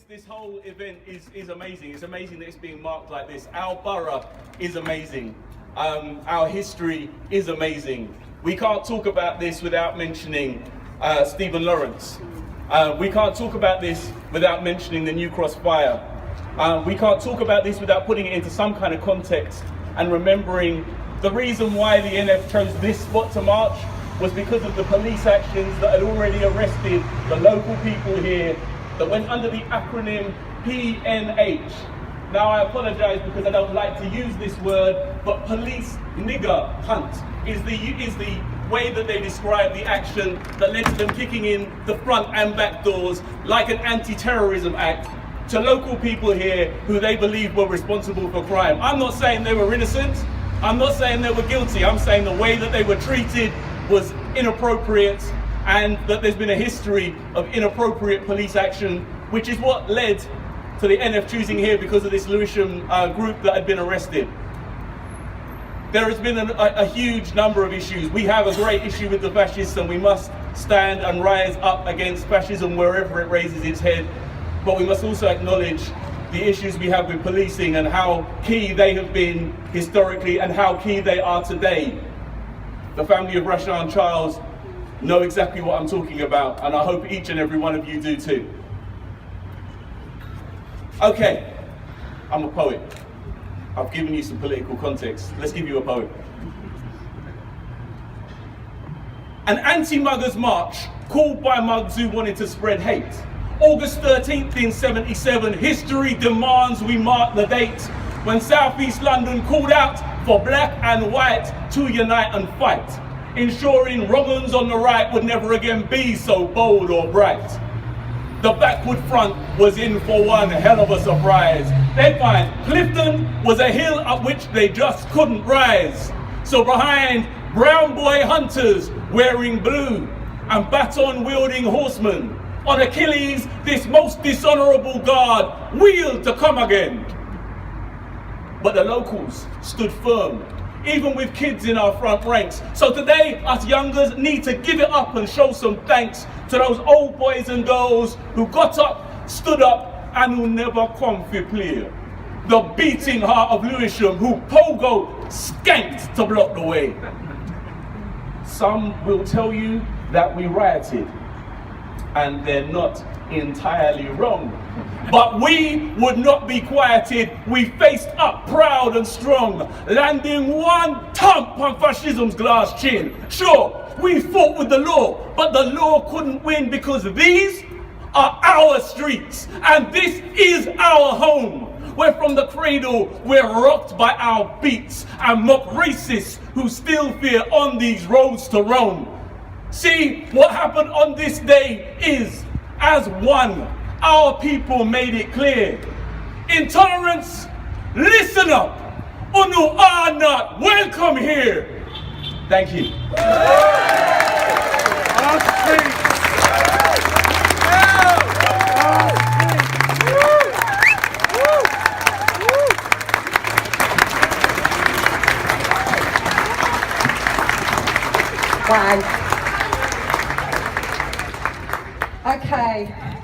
This whole event is amazing. It's amazing that it's being marked like this. Our borough is amazing. Our history is amazing. We can't talk about this without mentioning Stephen Lawrence. We can't talk about this without mentioning the New Cross fire. We can't talk about this without putting it into some kind of context and remembering the reason why the NF chose this spot to march was because of the police actions that had already arrested the local people here that went under the acronym PNH. Now I apologize because I don't like to use this word, but police nigger hunt is the way that they describe the action that led to them kicking in the front and back doors like an anti-terrorism act to local people here who they believe were responsible for crime. I'm not saying they were innocent. I'm not saying they were guilty. I'm saying the way that they were treated was inappropriate and that there's been a history of inappropriate police action, which is what led to the NF choosing here because of this Lewisham group that had been arrested. There has been a huge number of issues. We have a great issue with the fascists and we must stand and rise up against fascism wherever it raises its head. But we must also acknowledge the issues we have with policing and how key they have been historically and how key they are today. The family of Rashan Charles know exactly what I'm talking about, and I hope each and every one of you do too. Okay, I'm a poet. I've given you some political context. Let's give you a poem. An anti-muggers march called by mugs who wanted to spread hate. August 13th in 77, history demands we mark the date when South East London called out for black and white to unite and fight, ensuring wrong-uns on the right would never again be so bold or bright. The backward front was in for one hell of a surprise. They find Clifton was a hill up which they just couldn't rise. So behind brown boy hunters wearing blue and baton-wielding horsemen, on Achilles this most dishonourable guard wheeled to come again. But the locals stood firm, even with kids in our front ranks. So today, us youngers need to give it up and show some thanks to those old boys and girls who got up, stood up, and who never come for play. The beating heart of Lewisham, who pogo skanked to block the way. Some will tell you that we rioted, and they're not entirely wrong. But we would not be quieted. We faced up proud and strong, landing one thump on fascism's glass chin. Sure, we fought with the law, but the law couldn't win because these are our streets and this is our home, where from the cradle we're rocked by our beats and mock racists who still fear on these roads to roam. See, what happened on this day is, as one, our people made it clear. Intolerants, listen up. Unu are not welcome here. Thank you. Okay.